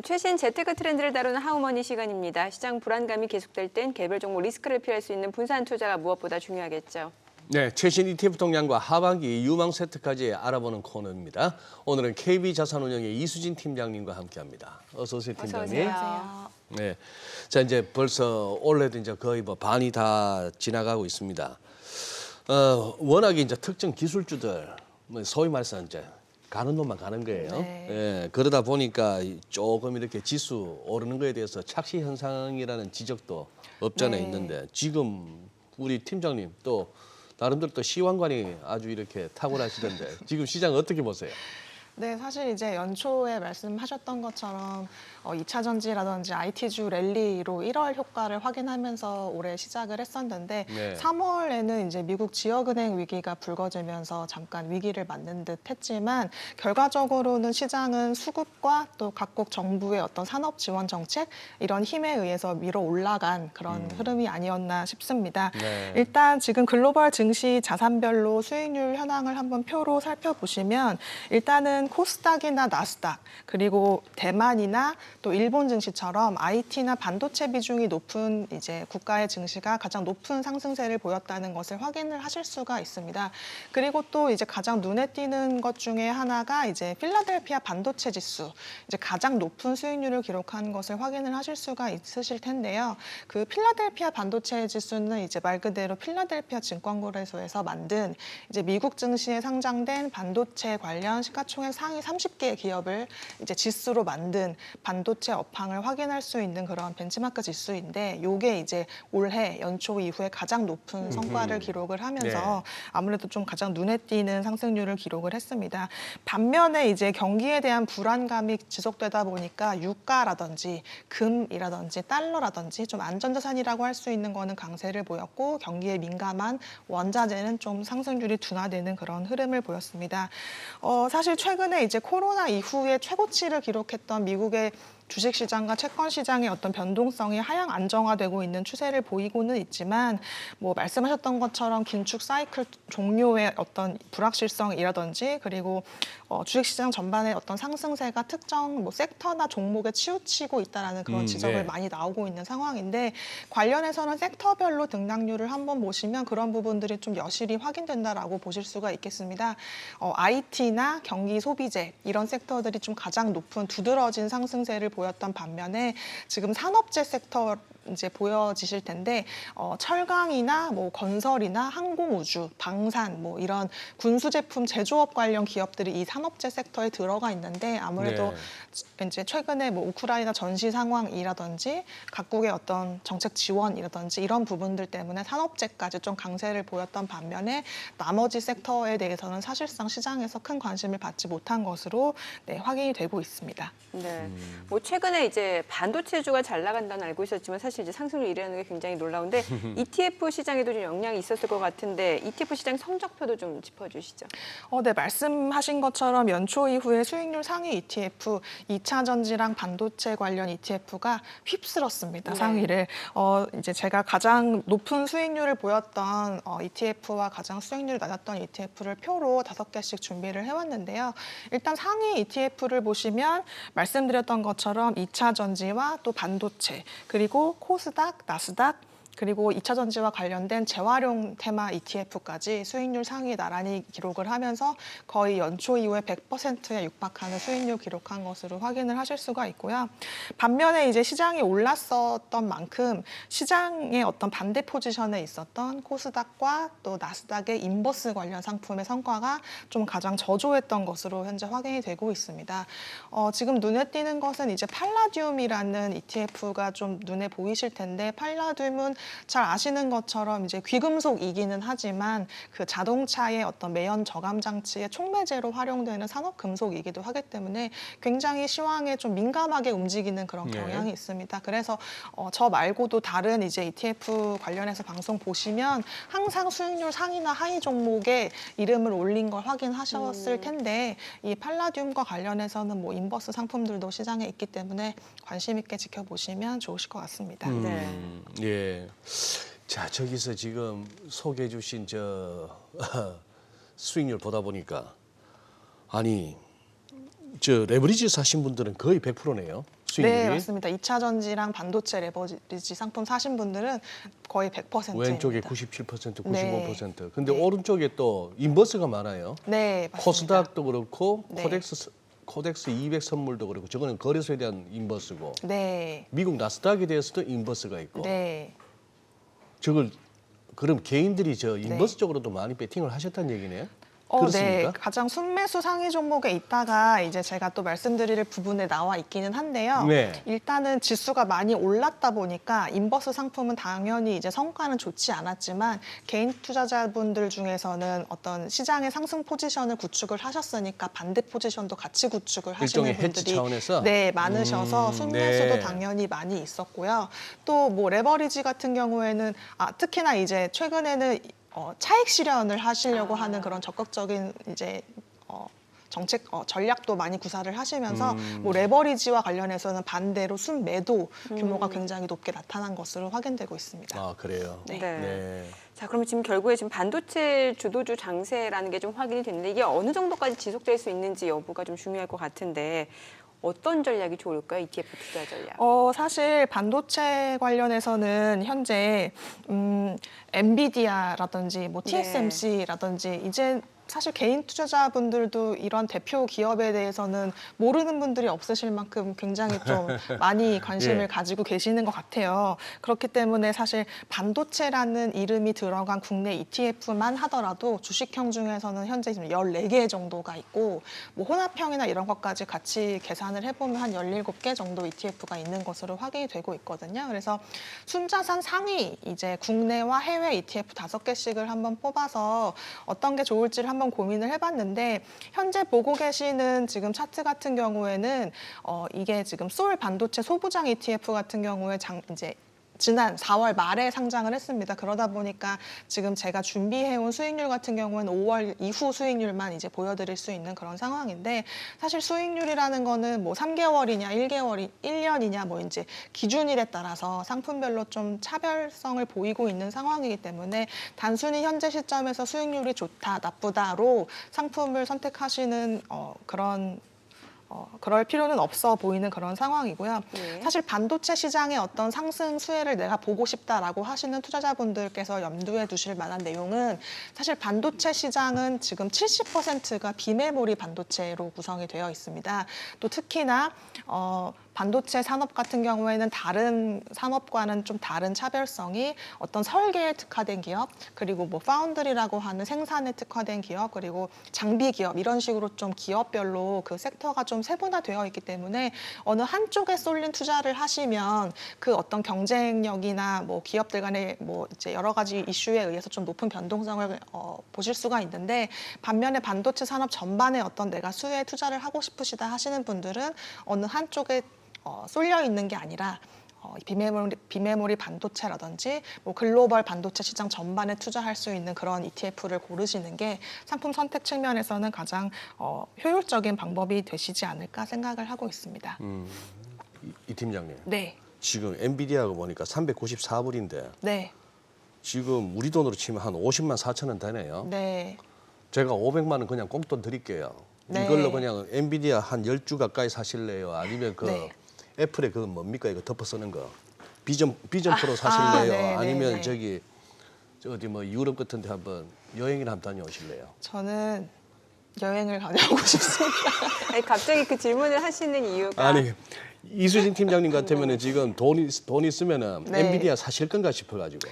최신 재테크 트렌드를 다루는 하우머니 시간입니다. 시장 불안감이 계속될 땐 개별 종목 리스크를 피할 수 있는 분산 투자가 무엇보다 중요하겠죠. 네, 최신 ETF 동향과 하반기 유망 세트까지 알아보는 코너입니다. 오늘은 KB자산운용의 이수진 팀장님과 함께합니다. 어서 오세요, 팀장님. 어서 오세요. 네, 자 이제 벌써 올해도 이제 거의 뭐 반이 다 지나가고 있습니다. 워낙에 이제 특정 기술주들, 소위 말해서 이제 가는 놈만 가는 거예요. 네. 예, 그러다 보니까 조금 이렇게 지수 오르는 거에 대해서 착시 현상이라는 지적도 없잖아 네. 있는데 지금 우리 팀장님 또 나름대로 또 시황관이 아주 이렇게 탁월하시던데 지금 시장 어떻게 보세요? 네, 사실 이제 연초에 말씀하셨던 것처럼 2차 전지라든지 IT주 랠리로 1월 효과를 확인하면서 올해 시작을 했었는데 네. 3월에는 이제 미국 지역은행 위기가 불거지면서 잠깐 위기를 맞는 듯 했지만 결과적으로는 시장은 수급과 또 각국 정부의 어떤 산업 지원 정책 이런 힘에 의해서 밀어 올라간 그런 흐름이 아니었나 싶습니다. 네. 일단 지금 글로벌 증시 자산별로 수익률 현황을 한번 표로 살펴보시면 일단은 코스닥이나 나스닥 그리고 대만이나 또 일본 증시처럼 IT나 반도체 비중이 높은 이제 국가의 증시가 가장 높은 상승세를 보였다는 것을 확인을 하실 수가 있습니다. 그리고 또 이제 가장 눈에 띄는 것 중에 하나가 이제 필라델피아 반도체 지수 이제 가장 높은 수익률을 기록한 것을 확인을 하실 수가 있으실 텐데요. 그 필라델피아 반도체 지수는 이제 말 그대로 필라델피아 증권거래소에서 만든 이제 미국 증시에 상장된 반도체 관련 시가총액 상위 30개 기업을 이제 지수로 만든 반도체 업황을 확인할 수 있는 그런 벤치마크 지수인데 이게 이제 올해 연초 이후에 가장 높은 성과를 기록을 하면서 아무래도 좀 가장 눈에 띄는 상승률을 기록을 했습니다. 반면에 이제 경기에 대한 불안감이 지속되다 보니까 유가라든지 금이라든지 달러라든지 좀 안전자산이라고 할 수 있는 거는 강세를 보였고 경기에 민감한 원자재는 좀 상승률이 둔화되는 그런 흐름을 보였습니다. 사실 최근에 이제 코로나 이후에 최고치를 기록했던 미국의 주식시장과 채권시장의 어떤 변동성이 하향 안정화되고 있는 추세를 보이고는 있지만 뭐 말씀하셨던 것처럼 긴축 사이클 종료의 어떤 불확실성이라든지 그리고 주식시장 전반의 어떤 상승세가 특정 뭐 섹터나 종목에 치우치고 있다라는 그런 지적을 네. 많이 나오고 있는 상황인데 관련해서는 섹터별로 등락률을 한번 보시면 그런 부분들이 좀 여실히 확인된다라고 보실 수가 있겠습니다. IT나 경기 소비재 이런 섹터들이 좀 가장 높은 두드러진 상승세를 보였던 반면에 지금 산업재 섹터 이제 보여지실 텐데 철강이나 뭐 건설이나 항공우주, 방산 뭐 이런 군수 제품 제조업 관련 기업들이 이 산업재 섹터에 들어가 있는데 아무래도 이제 최근에 뭐 우크라이나 전시 상황이라든지 각국의 어떤 정책 지원이라든지 이런 부분들 때문에 산업재까지 좀 강세를 보였던 반면에 나머지 섹터에 대해서는 사실상 시장에서 큰 관심을 받지 못한 것으로 확인이 되고 있습니다. 네. 뭐 최근에 이제 반도체주가 잘 나간다는 알고 있었지만 사실 이제 상승률 이라는 게 굉장히 놀라운데 ETF 시장에도 좀 영향이 있었을 것 같은데 ETF 시장 성적표도 좀 짚어주시죠. 네, 말씀하신 것처럼 연초 이후에 수익률 상위 ETF, 2차 전지랑 반도체 관련 ETF가 휩쓸었습니다. 네. 상위를. 이제 제가 가장 높은 수익률을 보였던 ETF와 가장 수익률이 낮았던 ETF를 표로 5개씩 준비를 해왔는데요. 일단 상위 ETF를 보시면 말씀드렸던 것처럼 2차 전지와 또 반도체, 그리고 코스닥, 나스닥, 그리고 2차 전지와 관련된 재활용 테마 ETF까지 수익률 상위 나란히 기록을 하면서 거의 연초 이후에 100%에 육박하는 수익률 기록한 것으로 확인을 하실 수가 있고요. 반면에 이제 시장이 올랐었던 만큼 시장의 어떤 반대 포지션에 있었던 코스닥과 또 나스닥의 인버스 관련 상품의 성과가 좀 가장 저조했던 것으로 현재 확인이 되고 있습니다. 지금 눈에 띄는 것은 이제 팔라듐이라는 ETF가 좀 눈에 보이실 텐데 팔라듐은 잘 아시는 것처럼 이제 귀금속이기는 하지만 그 자동차의 어떤 매연 저감 장치의 촉매제로 활용되는 산업 금속이기도 하기 때문에 굉장히 시황에 좀 민감하게 움직이는 그런 경향이 있습니다. 그래서 저 말고도 다른 이제 ETF 관련해서 방송 보시면 항상 수익률 상위나 하위 종목에 이름을 올린 걸 확인하셨을 텐데 이 팔라듐과 관련해서는 뭐 인버스 상품들도 시장에 있기 때문에 관심 있게 지켜보시면 좋으실 것 같습니다. 예. 자, 저기서 지금 소개해 주신 수익률 보다 보니까 아니, 레버리지 사신 분들은 거의 100%네요. 수익률이? 네, 맞습니다. 2차 전지랑 반도체 레버리지 상품 사신 분들은 거의 100%입니다. 왼쪽에 97%, 95%. 네. 근데 네. 오른쪽에 또 인버스가 많아요. 네, 맞습니다. 코스닥도 그렇고 네. 코덱스 200 선물도 그렇고 저거는 거래소에 대한 인버스고 네. 미국 나스닥에 대해서도 인버스가 있고 네. 저걸 그럼 개인들이 저 인버스 쪽으로도 많이 베팅을 하셨다는 얘기네요. 그렇습니까? 네. 가장 순매수 상위 종목에 있다가 이제 제가 또 말씀드릴 부분에 나와 있기는 한데요. 네. 일단은 지수가 많이 올랐다 보니까 인버스 상품은 당연히 이제 성과는 좋지 않았지만 개인 투자자분들 중에서는 어떤 시장의 상승 포지션을 구축을 하셨으니까 반대 포지션도 같이 구축을 하시는 일종의 해치 분들이 차원에서? 네, 많으셔서 순매수도 네. 당연히 많이 있었고요. 또 뭐 레버리지 같은 경우에는 특히나 이제 최근에는 차익 실현을 하시려고 하는 그런 적극적인 이제 정책 전략도 많이 구사를 하시면서 뭐 레버리지와 관련해서는 반대로 순매도 규모가 굉장히 높게 나타난 것으로 확인되고 있습니다. 아 그래요. 네. 네. 자, 그러면 지금 결국에 지금 반도체 주도주 장세라는 게 좀 확인이 됐는데 이게 어느 정도까지 지속될 수 있는지 여부가 좀 중요할 것 같은데 어떤 전략이 좋을까요? ETF 투자 전략. 사실 반도체 관련해서는 현재 엔비디아라든지 뭐 TSMC라든지 이제 사실 개인 투자자분들도 이런 대표 기업에 대해서는 모르는 분들이 없으실 만큼 굉장히 좀 많이 관심을 예. 가지고 계시는 것 같아요. 그렇기 때문에 사실 반도체라는 이름이 들어간 국내 ETF만 하더라도 주식형 중에서는 현재 지금 14개 정도가 있고 뭐 혼합형이나 이런 것까지 같이 계산을 해보면 한 17개 정도 ETF가 있는 것으로 확인이 되고 있거든요. 그래서 순자산 상위 이제 국내와 해외 ETF 5개씩을 한번 뽑아서 어떤 게 좋을지를 한번 고민을 해봤는데 현재 보고 계시는 지금 차트 같은 경우에는 이게 지금 소울 반도체 소부장 ETF 같은 경우에 이제 지난 4월 말에 상장을 했습니다. 그러다 보니까 지금 제가 준비해온 수익률 같은 경우는 5월 이후 수익률만 이제 보여드릴 수 있는 그런 상황인데 사실 수익률이라는 거는 뭐 3개월이냐 1년이냐 뭐 이제 기준일에 따라서 상품별로 좀 차별성을 보이고 있는 상황이기 때문에 단순히 현재 시점에서 수익률이 좋다 나쁘다로 상품을 선택하시는 그럴 필요는 없어 보이는 그런 상황이고요. 네. 사실 반도체 시장의 어떤 상승 수혜를 내가 보고 싶다라고 하시는 투자자분들께서 염두에 두실 만한 내용은 사실 반도체 시장은 지금 70%가 비메모리 반도체로 구성이 되어 있습니다. 또 특히나 반도체 산업 같은 경우에는 다른 산업과는 좀 다른 차별성이 어떤 설계에 특화된 기업, 그리고 뭐 파운드리라고 하는 생산에 특화된 기업, 그리고 장비 기업 이런 식으로 좀 기업별로 그 섹터가 좀 세분화되어 있기 때문에 어느 한쪽에 쏠린 투자를 하시면 그 어떤 경쟁력이나 뭐 기업들 간의 뭐 이제 여러 가지 이슈에 의해서 좀 높은 변동성을 보실 수가 있는데 반면에 반도체 산업 전반에 어떤 내가 수혜에 투자를 하고 싶으시다 하시는 분들은 어느 한쪽에 쏠려 있는 게 아니라 비메모리 반도체라든지 뭐 글로벌 반도체 시장 전반에 투자할 수 있는 그런 ETF를 고르시는 게 상품 선택 측면에서는 가장 효율적인 방법이 되시지 않을까 생각을 하고 있습니다. 이 팀장님. 네, 지금 엔비디아가 보니까 394불인데 네, 지금 우리 돈으로 치면 한 50만 4천 원 되네요. 네. 제가 500만 원 그냥 꽁돈 드릴게요. 네. 이걸로 그냥 엔비디아 한 10주 가까이 사실래요? 아니면 그 네. 애플의 그 뭡니까 이거 덮어 쓰는 거 비전 프로 사실래요? 네, 네, 아니면 네. 저기 어디 뭐 유럽 같은 데 한번 여행을 한번 다녀오실래요? 저는 여행을 다녀오고 싶습니다. 아니, 갑자기 그 질문을 하시는 이유가 아니 이수진 팀장님 같으면은 지금 돈 있으면은 네. 엔비디아 사실 건가 싶어가지고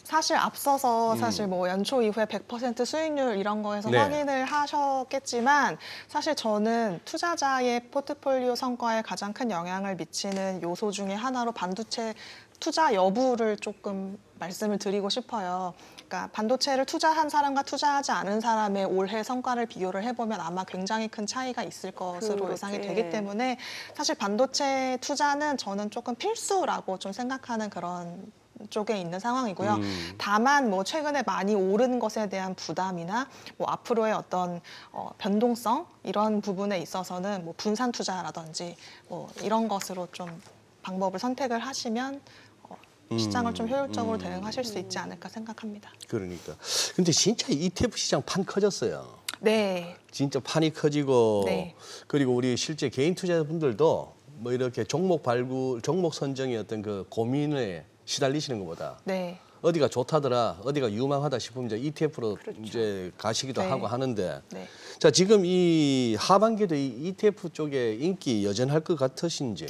사실 앞서서 사실 뭐 연초 이후에 100% 수익률 이런 거에서 네. 확인을 하셨겠지만 사실 저는 투자자의 포트폴리오 성과에 가장 큰 영향을 미치는 요소 중에 하나로 반도체 투자 여부를 조금 말씀을 드리고 싶어요. 그러니까 반도체를 투자한 사람과 투자하지 않은 사람의 올해 성과를 비교를 해보면 아마 굉장히 큰 차이가 있을 것으로 그렇지. 예상이 되기 때문에 사실 반도체 투자는 저는 조금 필수라고 좀 생각하는 그런 쪽에 있는 상황이고요. 다만 뭐 최근에 많이 오른 것에 대한 부담이나 뭐 앞으로의 어떤 변동성 이런 부분에 있어서는 뭐 분산 투자라든지 뭐 이런 것으로 좀 방법을 선택을 하시면 시장을 좀 효율적으로 대응하실 수 있지 않을까 생각합니다. 그러니까 근데 진짜 ETF 시장 판 커졌어요. 네, 진짜 판이 커지고 네. 그리고 우리 실제 개인 투자자분들도 뭐 이렇게 종목 발굴, 종목 선정의 어떤 그 고민에 시달리시는 것보다 네. 어디가 좋다더라, 어디가 유망하다 싶으면 이제 ETF로 이제 가시기도 네. 하고 하는데, 네. 자 지금 이 하반기도 이 ETF 쪽에 인기 여전할 것 같으신지?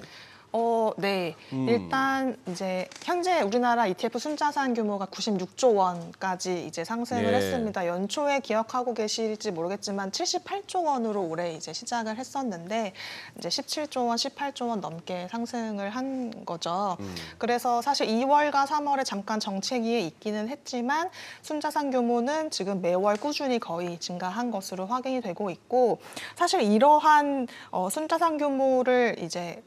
네. 일단 이제 현재 우리나라 ETF 순자산 규모가 96조 원까지 이제 상승을 네. 했습니다. 연초에 기억하고 계실지 모르겠지만 78조 원으로 올해 이제 시작을 했었는데 이제 17조 원, 18조 원 넘게 상승을 한 거죠. 그래서 사실 2월과 3월에 잠깐 정체기에 있기는 했지만 순자산 규모는 지금 매월 꾸준히 거의 증가한 것으로 확인이 되고 있고, 사실 이러한 순자산 규모를 이제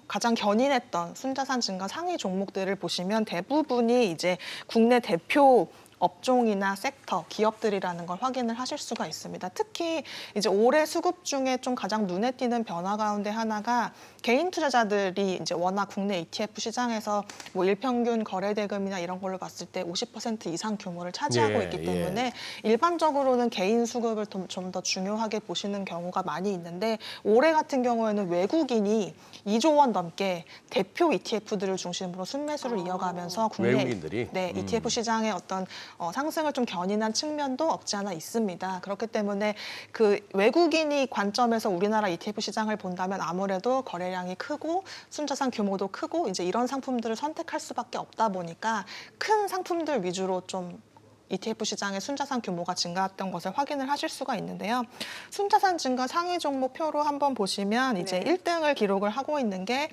가장 견인했던 순자산 증가 상위 종목들을 보시면 대부분이 이제 국내 대표 업종이나 섹터, 기업들이라는 걸 확인을 하실 수가 있습니다. 특히 이제 올해 수급 중에 좀 가장 눈에 띄는 변화 가운데 하나가 개인 투자자들이 이제 워낙 국내 ETF 시장에서 뭐 일평균 거래 대금이나 이런 걸로 봤을 때 50% 이상 규모를 차지하고 예, 있기 때문에 일반적으로는 개인 수급을 좀 더 중요하게 보시는 경우가 많이 있는데, 올해 같은 경우에는 외국인이 2조 원 넘게 대표 ETF들을 중심으로 순매수를 이어가면서 국내 외국인들이? 네, ETF 시장의 어떤 상승을 좀 견인한 측면도 없지 않아 있습니다. 그렇기 때문에 그 외국인이 관점에서 우리나라 ETF 시장을 본다면 아무래도 거래량이 크고 순자산 규모도 크고 이제 이런 상품들을 선택할 수밖에 없다 보니까 큰 상품들 위주로 좀 ETF 시장의 순자산 규모가 증가했던 것을 확인을 하실 수가 있는데요. 순자산 증가 상위 종목 표로 한번 보시면 이제 네. 1등을 기록을 하고 있는 게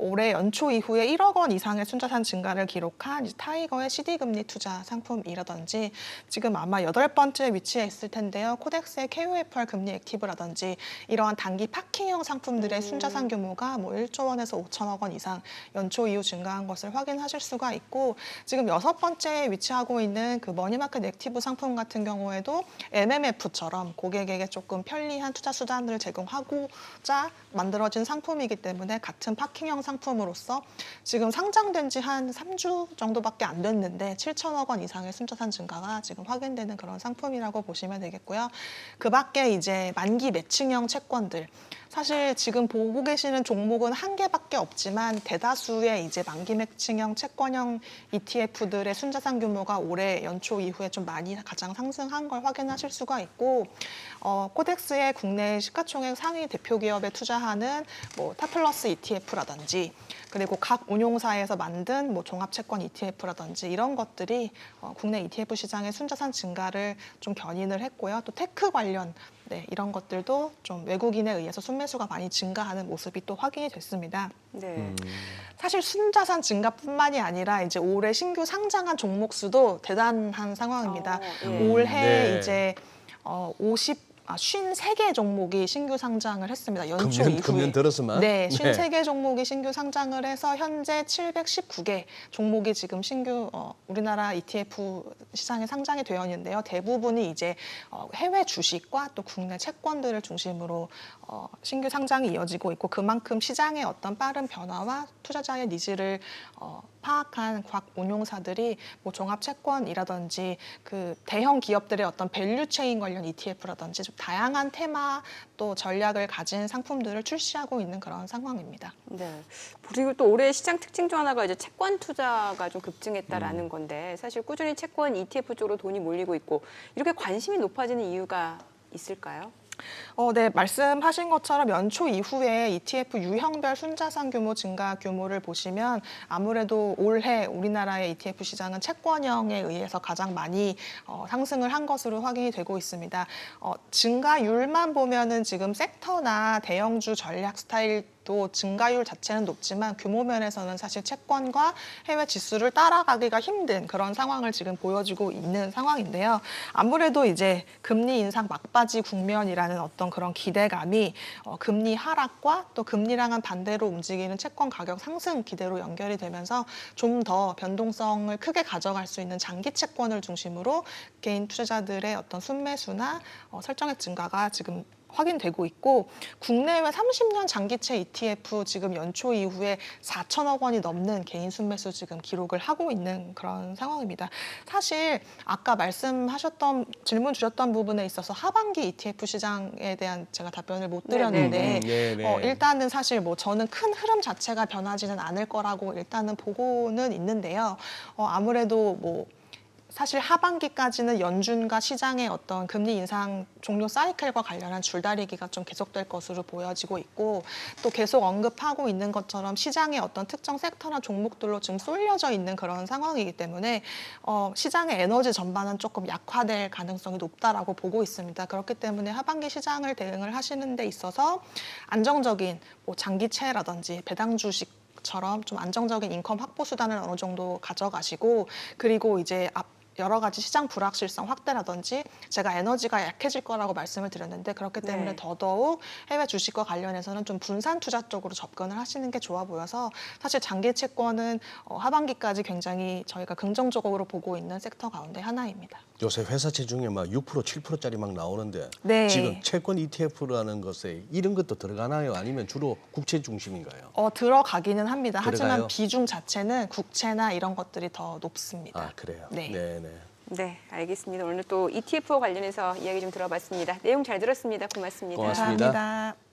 올해 연초 이후에 1억 원 이상의 순자산 증가를 기록한 이제 타이거의 CD금리 투자 상품이라든지, 지금 아마 8번째 위치에 있을 텐데요. 코덱스의 KOFR 금리 액티브라든지 이러한 단기 파킹형 상품들의 순자산 규모가 뭐 1조 원에서 5천억 원 이상 연초 이후 증가한 것을 확인하실 수가 있고, 지금 6번째에 위치하고 있는 그 머니마켓 액티브 상품 같은 경우에도 MMF처럼 고객에게 조금 편리한 투자 수단을 제공하고자 만들어진 상품이기 때문에 같은 파킹형 상품으로서 지금 상장된 지 한 3주 정도밖에 안 됐는데 7천억 원 이상의 순자산 증가가 지금 확인되는 그런 상품이라고 보시면 되겠고요. 그 밖에 이제 만기 매칭형 채권들, 사실 지금 보고 계시는 종목은 한 개밖에 없지만 대다수의 이제 만기 매칭형 채권형 ETF들의 순자산 규모가 올해 연초 이후에 좀 많이 가장 상승한 걸 확인하실 수가 있고, 코덱스의 국내 시가총액 상위 대표 기업에 투자하는 뭐 타플러스 ETF라든지 그리고 각 운용사에서 만든 뭐 종합채권 ETF라든지 이런 것들이 국내 ETF 시장의 순자산 증가를 좀 견인을 했고요. 또 테크 관련 이런 것들도 좀 외국인에 의해서 순매수가 많이 증가하는 모습이 또 확인이 됐습니다. 네. 사실 순자산 증가뿐만이 아니라 이제 올해 신규 상장한 종목 수도 대단한 상황입니다. 예. 올해 네. 이제 53개 종목이 신규 상장을 했습니다. 연초 이후에. 금년 들어서만? 네, 네. 53개 종목이 신규 상장을 해서 현재 719개 종목이 지금 신규 우리나라 ETF 시장에 상장이 되어 있는데요. 대부분이 이제 해외 주식과 또 국내 채권들을 중심으로 신규 상장이 이어지고 있고, 그만큼 시장의 어떤 빠른 변화와 투자자의 니즈를 파악한 각 운용사들이 뭐 종합 채권이라든지 그 대형 기업들의 어떤 밸류 체인 관련 ETF라든지 좀 다양한 테마 또 전략을 가진 상품들을 출시하고 있는 그런 상황입니다. 네. 그리고 또 올해 시장 특징 중 하나가 이제 채권 투자가 좀 급증했다라는 건데, 사실 꾸준히 채권 ETF 쪽으로 돈이 몰리고 있고 이렇게 관심이 높아지는 이유가 있을까요? 네, 말씀하신 것처럼 연초 이후에 ETF 유형별 순자산 규모 증가 규모를 보시면 아무래도 올해 우리나라의 ETF 시장은 채권형에 의해서 가장 많이 상승을 한 것으로 확인이 되고 있습니다. 증가율만 보면은 지금 섹터나 대형주 전략 스타일 또 증가율 자체는 높지만 규모 면에서는 사실 채권과 해외 지수를 따라가기가 힘든 그런 상황을 지금 보여주고 있는 상황인데요. 아무래도 이제 금리 인상 막바지 국면이라는 어떤 그런 기대감이 금리 하락과 또 금리랑은 반대로 움직이는 채권 가격 상승 기대로 연결이 되면서 좀 더 변동성을 크게 가져갈 수 있는 장기 채권을 중심으로 개인 투자자들의 어떤 순매수나 설정액 증가가 지금 확인되고 있고 국내외 30년 장기채 ETF 지금 연초 이후에 4천억 원이 넘는 개인 순매수 지금 기록을 하고 있는 그런 상황입니다. 사실 아까 말씀하셨던 질문 주셨던 부분에 있어서 하반기 ETF 시장에 대한 제가 답변을 못 드렸는데 일단은 사실 뭐 저는 큰 흐름 자체가 변하지는 않을 거라고 일단은 보고는 있는데요. 아무래도 뭐 사실 하반기까지는 연준과 시장의 어떤 금리 인상 종료 사이클과 관련한 줄다리기가 좀 계속될 것으로 보여지고 있고 또 계속 언급하고 있는 것처럼 시장의 어떤 특정 섹터나 종목들로 지금 쏠려져 있는 그런 상황이기 때문에 시장의 에너지 전반은 조금 약화될 가능성이 높다라고 보고 있습니다. 그렇기 때문에 하반기 시장을 대응을 하시는 데 있어서 안정적인 뭐 장기채라든지 배당 주식 처럼 좀 안정적인 인컴 확보 수단을 어느 정도 가져가시고 그리고 이제 여러 가지 시장 불확실성 확대라든지 제가 에너지가 약해질 거라고 말씀을 드렸는데 그렇기 때문에 네. 더더욱 해외 주식과 관련해서는 좀 분산 투자 쪽으로 접근을 하시는 게 좋아 보여서 사실 장기 채권은 하반기까지 굉장히 저희가 긍정적으로 보고 있는 섹터 가운데 하나입니다. 요새 회사채 중에 막 6%, 7%짜리 막 나오는데 네. 지금 채권 ETF라는 것에 이런 것도 들어가나요? 아니면 주로 국채 중심인가요? 들어가기는 합니다. 하지만 들어가요? 비중 자체는 국채나 이런 것들이 더 높습니다. 아, 그래요? 네. 네네. 네, 알겠습니다. 오늘 또 ETF와 관련해서 이야기 좀 들어봤습니다. 내용 잘 들었습니다. 고맙습니다. 고맙습니다. 감사합니다.